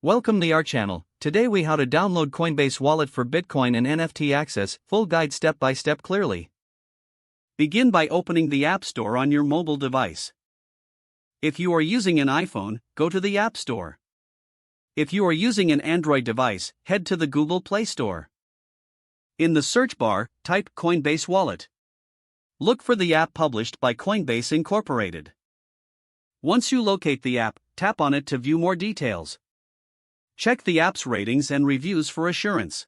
Welcome to our channel. Today we how to download Coinbase Wallet for Bitcoin and NFT access, full guide step by step clearly. Begin by opening the App Store on your mobile device. If you are using an iPhone, go to the App Store. If you are using an Android device, head to the Google Play Store. In the search bar, type Coinbase Wallet. Look for the app published by Coinbase Incorporated. Once you locate the app, tap on it to view more details. Check the app's ratings and reviews for assurance.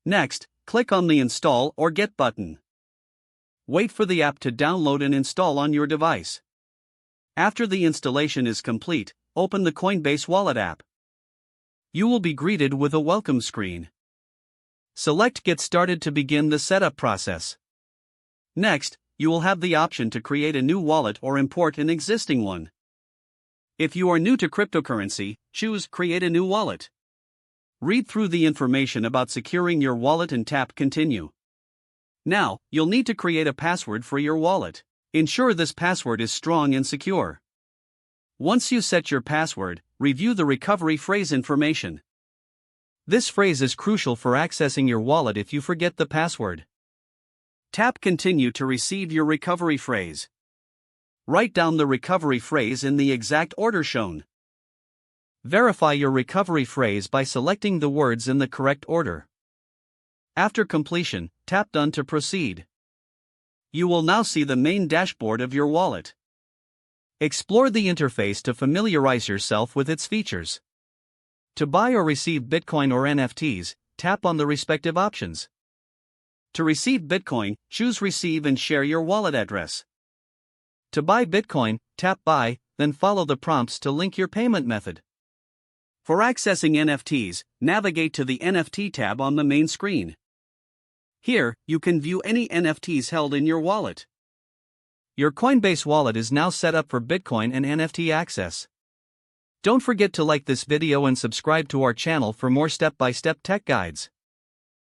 Next, click on the Install or Get button. Wait for the app to download and install on your device. After the installation is complete, open the Coinbase Wallet app. You will be greeted with a welcome screen. Select Get Started to begin the setup process. Next, you will have the option to create a new wallet or import an existing one. If you are new to cryptocurrency, choose Create a new wallet. Read through the information about securing your wallet and tap Continue. Now, you'll need to create a password for your wallet. Ensure this password is strong and secure. Once you set your password, review the recovery phrase information. This phrase is crucial for accessing your wallet if you forget the password. Tap Continue to receive your recovery phrase. Write down the recovery phrase in the exact order shown. Verify your recovery phrase by selecting the words in the correct order. After completion, tap Done to proceed. You will now see the main dashboard of your wallet. Explore the interface to familiarize yourself with its features. To buy or receive Bitcoin or NFTs, tap on the respective options. To receive Bitcoin, choose Receive and share your wallet address. To buy Bitcoin, tap Buy, then follow the prompts to link your payment method. For accessing NFTs, navigate to the NFT tab on the main screen. Here, you can view any NFTs held in your wallet. Your Coinbase wallet is now set up for Bitcoin and NFT access. Don't forget to like this video and subscribe to our channel for more step-by-step tech guides.